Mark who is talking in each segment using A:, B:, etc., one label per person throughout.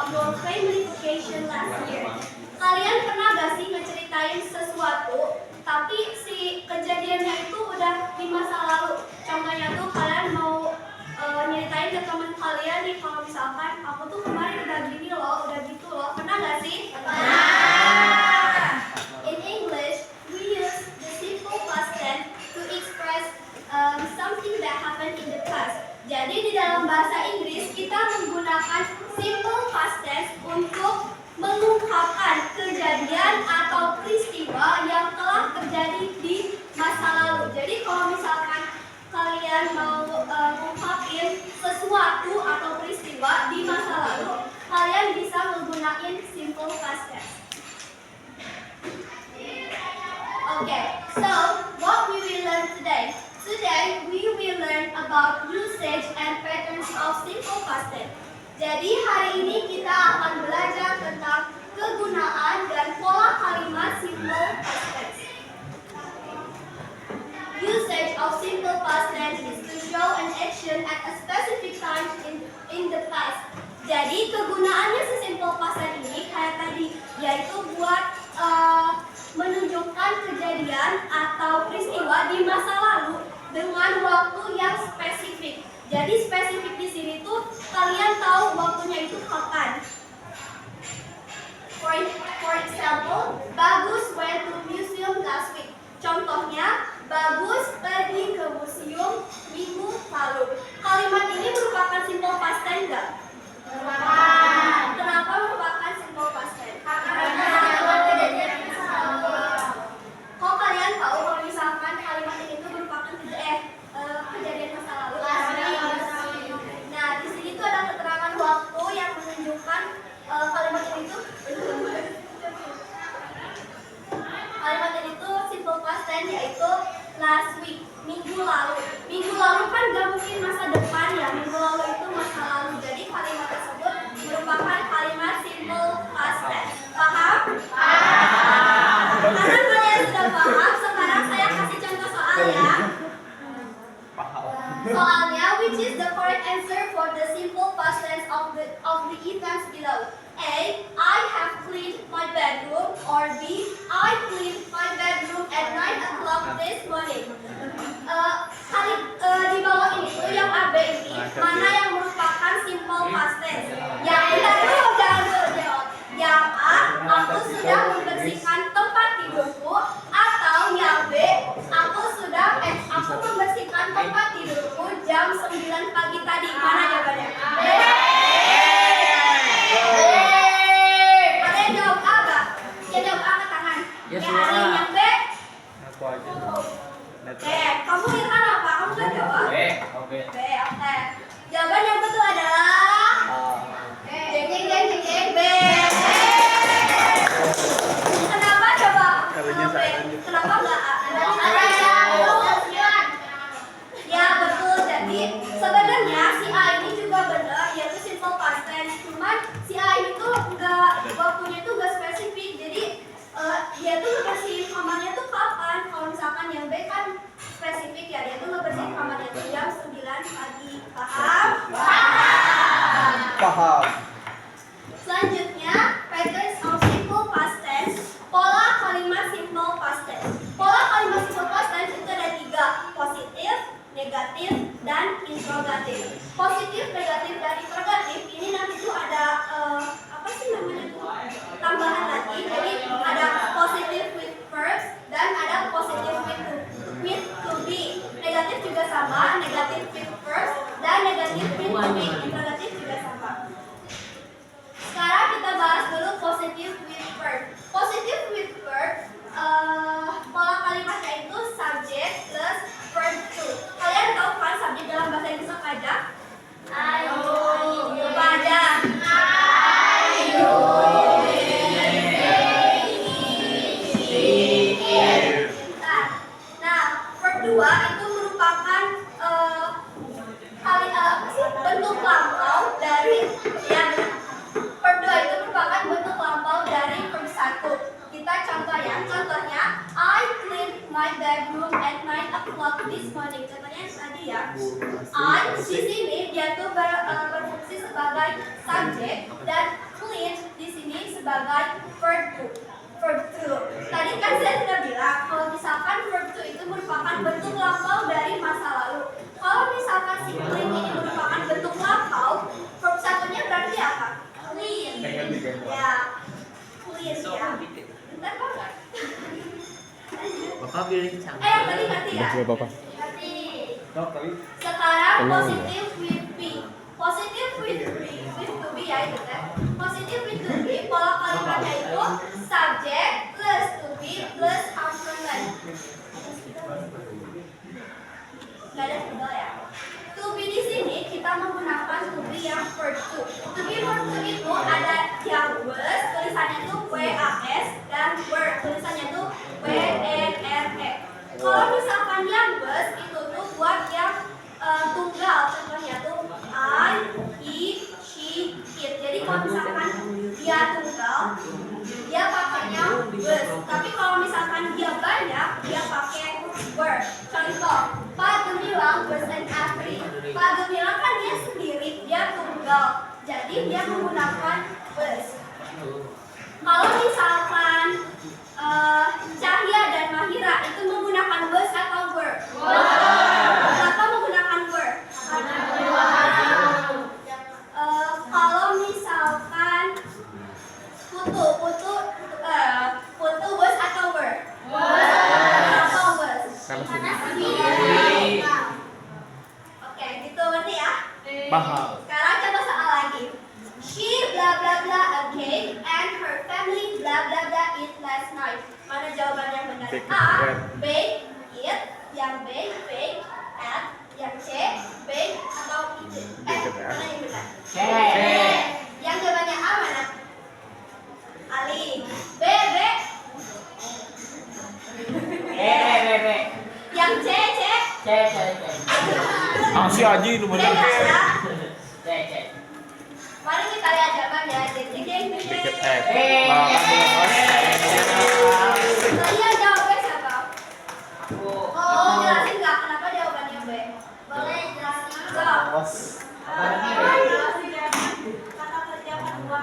A: about your family vacation last year. Kalian pernah gak sih ngeceritain sesuatu, tapi si kejadiannya itu udah di masa lalu? Contohnya tuh kalian mau nyeritain ke teman kalian nih, kalau misalkan aku tuh kemarin udah gini loh, udah gitu loh. Pernah gak sih? Pernah. In English, we use the simple past tense to express something that happened in the past. Jadi di dalam bahasa Inggris kita menggunakan simple past tense untuk mengungkapkan kejadian atau peristiwa yang telah terjadi di masa lalu. Jadi kalau misalkan kalian mau mengungkapin sesuatu atau peristiwa di masa lalu, kalian bisa menggunakan simple past tense. Okay, so what we will learn today? Today we will learn about usage and patterns of simple past tense. Jadi hari ini kita akan belajar tentang kegunaan dan pola kalimat simple past tense. Usage of simple past tense is to show an action at a specific time in the past. Jadi kegunaannya si simple past tense ini kayak tadi, yaitu buat menunjukkan kejadian atau peristiwa di masa lalu dengan waktu yang spesifik. Jadi spesifik di sini tuh kalian tahu waktunya itu kapan. For example, Bagus went to museum last week. Contohnya, Bagus pergi ke museum minggu lalu. Kalimat ini merupakan simple past tense enggak? Kenapa merupakan simple past tense? Kok kalian tahu kalau misalkan kalimat ini tuh merupakan kejadian masa lalu? Nah, di sini tuh ada keterangan waktu yang menunjukkan kalimat ini tuh simple past tense, yaitu last week, minggu lalu. Minggu lalu kan gak mungkin masa depan ya, minggu lalu itu masa lalu. Jadi kalimat tersebut merupakan kalimat simple past tense. Paham? Karena kalian sudah paham, sekarang saya kasih contoh soalnya. Soalnya, which is the correct answer for the simple past tense of the events below? A. I have cleaned my bedroom. Or B. I cleaned my bedroom at 9 o'clock this morning. Di bawah ini tuh yang AB ini, mana yang merupakan simple past tense? Yang benar dulu, jangan dulu jawab. Yang A, aku sudah membersihkan tempat tidurku. Atau yang B, aku membersihkan tempat tidurku jam 9 pagi tadi. Mana jawabannya? B. Ada yang jawab A gak? Yang jawab A ke tangan.
B: Yes,
A: yang ada yang B?
B: Aku aja.
A: Kamu Irfan apa? Kamu kan jawab?
B: Oke.
A: B, oke. Jawaban yang betul adalah B. Kenapa coba? B. Kenapa enggak A? Ya betul. Jadi sebenarnya si A ini juga benar, yaitu simple past tense. Cuman si A ini tuh waktunya tuh enggak spesifik. Jadi dia tuh ngebersihin kamarnya tuh kapan? Kalau misalkan yang B kan spesifik ya, dia tuh ngebersihin kamarnya tuh jam 9 pagi. Paham?
B: Paham.
A: Selanjutnya, patterns of simple past tense. Pola kalimat simple past tense. Pola kalimat simple past tense itu ada 3, positif, negatif, dan interrogatif. Positif, negatif, dan interrogatif ini nanti tuh ada tambahan lagi. Jadi ada positive with verbs dan ada positive with to be. Negatif juga sama, negatif with verbs dan negatif with to be. Interrogatif juga sama. Sekarang kita bahas dulu positive with verb. Positive with verb, pola kalimatnya itu subject plus verb to. Kalian tahu kan subjek dalam bahasa Inggris apa aja? Ayo. Apa aja? Ayo. Nah, verb 2 itu merupakan bentuk lampau dari yang verb 2 itu merupakan bentuk lampau dari verb 1. Kita contohnya I cleaned my bedroom at 9 o'clock this morning. Contohnya tadi ya. I di sini dia tuh berfungsi sebagai subjek dan clean di sini sebagai verb to. Verb to. Tadi kan saya sudah bilang kalau misalkan verb to itu merupakan bentuk lampau dari masa lalu. Kalau misalkan si clean ini merupakan bentuk lampau, verb satunya berarti apa? Clean. Ya, clean ya. Bentar banget.
B: Bapak pilih cantik.
A: Yang tadi ngerti ya?
C: Bapak.
A: Ngerti. Sekarang positif with be. Positif with to be ya itu kan. Positif with to be pola kalimatnya itu subject plus to be plus complement. Gak ada tunggal ya. To be di sini kita menggunakan to be yang verb to. To be verb to itu ada yang was tulisannya tuh was dan were tulisannya tuh were. Kalau misalkan yang was itu tuh buat yang tunggal, contohnya tuh I, he, she, it. Jadi kalau misalkan dia tunggal, dia pakainya was. Tapi kalau misalkan dia banyak, dia pakai were. Contoh, Pak Gemilang was an athlete. Pak Gemilang kan dia sendiri, dia tunggal. Jadi dia menggunakan was. Kalau misalkan Cahya dan Mahira itu menggunakan was atau were? Kenapa menggunakan were? Kalau misalkan Putu was atau were? Kenapa was? Oke, gitu berarti ya.
C: Paham.
A: Sekarang coba soal lagi. She blah blah blah a cake and her family blah blah blah eat last night. Mana jawaban yang benar? A. Bake, eat. Yang B, bake, at. Yang C, bake atau eat. Mana yang benar?
B: C.
A: Yang jawabannya A mana? Ali. B.
B: B.
A: Yang C.
C: Si Aji itu
A: C
C: benar.
A: nggak ada.
B: C.
A: Mari kita lihat jawabannya.
C: Dikit X.
A: Kalian jawabnya siapa?
B: Aku.
A: Oh, jelasin nggak kenapa jawabannya B? Boleh jelasin juga. Kata kerja kedua.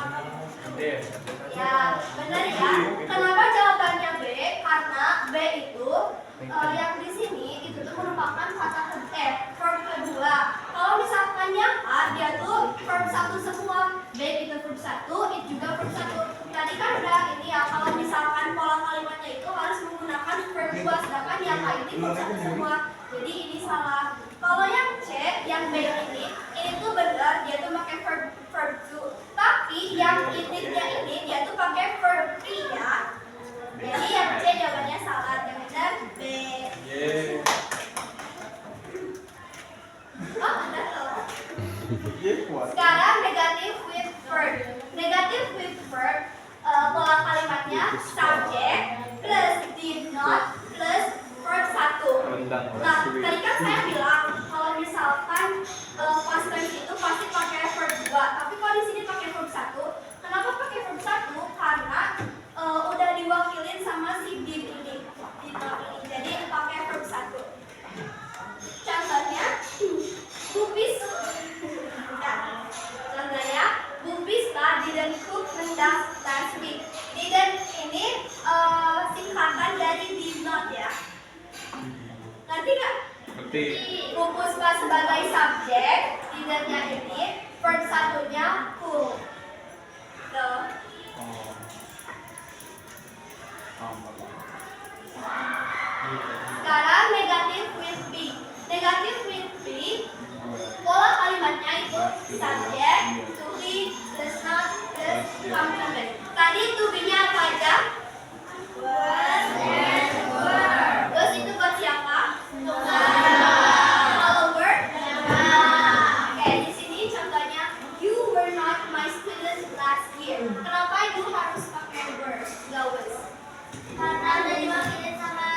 A: Ya, benar ya. Kenapa jawabannya B? Karena B itu yang di sini itu tuh merupakan kata verb kedua. Kalau misalkan yang A dia tuh verb satu semua. B itu verb satu, it juga verb satu. Tadi kan udah ini ya. Kalau misalkan pola kalimatnya itu harus menggunakan verb dua, sedangkan yang A ini verb satu semua. Jadi ini salah. Kalau yang C, yang B ini tuh benar dia tuh pakai verb to. Tapi yang intinya ini dia tuh pakai verb 3 ya. Jadi yang C jawabannya salah. Yang benar B. Oh, benar loh. Sekarang negative with verb. Negative with verb pola kalimatnya subject plus did not plus verb 1. Nah, tadi kan saya bilang kalau misalkan past tense itu pasti pakai verb 2, tapi kalau di sini pakai verb 1. Kenapa pakai verb 1? Karena udah diwakilin sama si did ini. Jadi pakai verb 1. Contohnya Bupis. Nah, contohnya Bupisma didn't cook rendang last week. Didn't ini singkatan dari did not ya. Ngerti nggak?
C: Ngerti.
A: Bupusma sebagai subjek, didn't-nya ini verb satunya cook. Tuh. Sekarang negative with be. Negative with be pola kalimatnya itu subject, to be, does not, does, complement. Tadi to be-nya apa aja? Was and were. Was itu buat siapa? Kalau were? Oke, di sini contohnya you were not my student last year. Kenapa you harus pakai were, nggak was? Karena ada diwakilin sama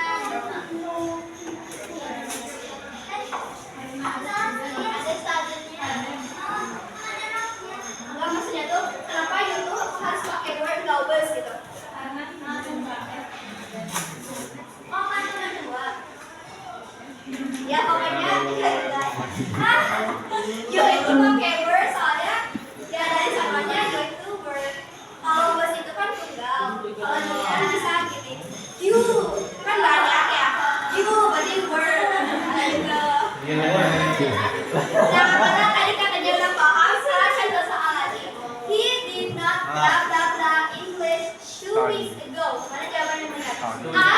A: A.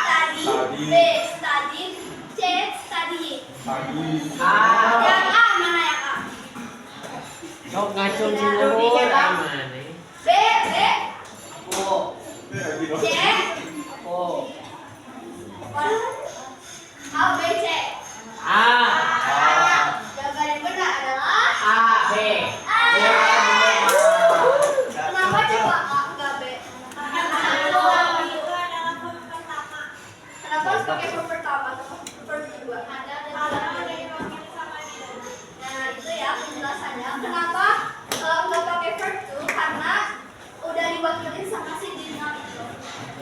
A: Tadi. B. Study. C. Studying. Yang A mana yang A?
B: Sok ngacung si Luhur aman nih.
A: B. B.
B: Aku.
A: C.
B: Aku.
A: A, B, C.
B: A.
A: Jawaban yang benar adalah
B: A, B.
A: A. Kenapa coba A enggak B? Kenapa harus pakai verb pertama atau verb kedua? Nah itu ya penjelasannya. Kenapa nggak pakai verb tuh? Karena udah diwakilin sama si Dina itu.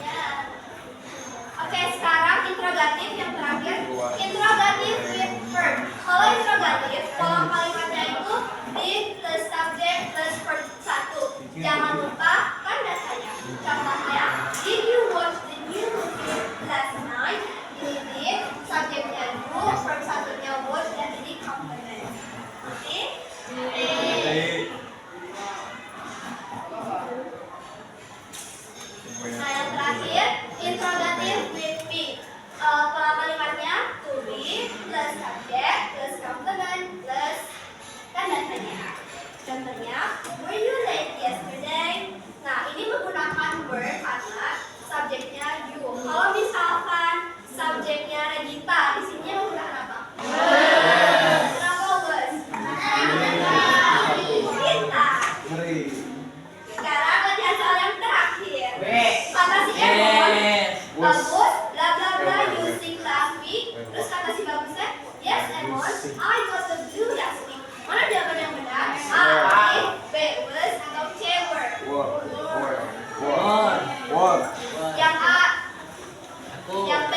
A: Ya. Oke, sekarang interrogatif yang terakhir. Interrogatif with verb. Kalau interrogatif, pola kalimatnya itu did plus subject plus verb 1. Jangan lupa tanda tanya. Contohnya, did you watch the new movie last night? Ini did, subjeknya do, verb 1-nya watch, dan ini complement. Oke? Nah yang terakhir, interrogatif with be. Pola kalimatnya to be plus subject plus complement plus tanda tanya. Contohnya, were you late yesterday? Nah ini menggunakan were karena subjeknya you. Kalau misalkan subjeknya Regita, di sini menggunakan apa? Kenapa was? Kita. Sekarang latihan soal yang terakhir.
B: B.
A: Kata si Emon,
B: Yes.
A: bagus, bla bla bla, you sing last week. Terus kata si bagusnya, yes Emon, I got the blue last week. Mana jawaban yang benar? A, B, was, atau C, were? Yang A,
B: Aku.
A: yang B,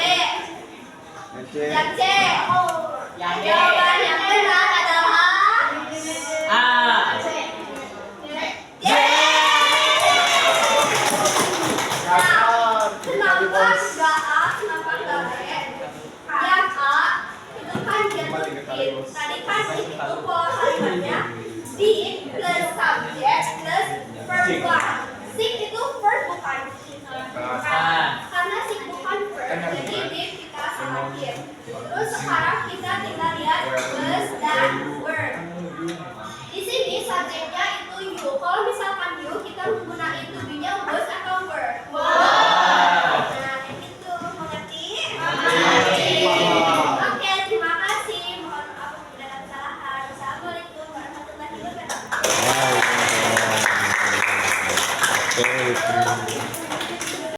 A: yang C.
B: Yang D.
A: Jawaban yang benar adalah
B: A.
A: C. Kenapa enggak A? Kenapa enggak B? Yang A itu kan genderin. Tadi kan itu pola kalimatnya did plus subject plus verb 1.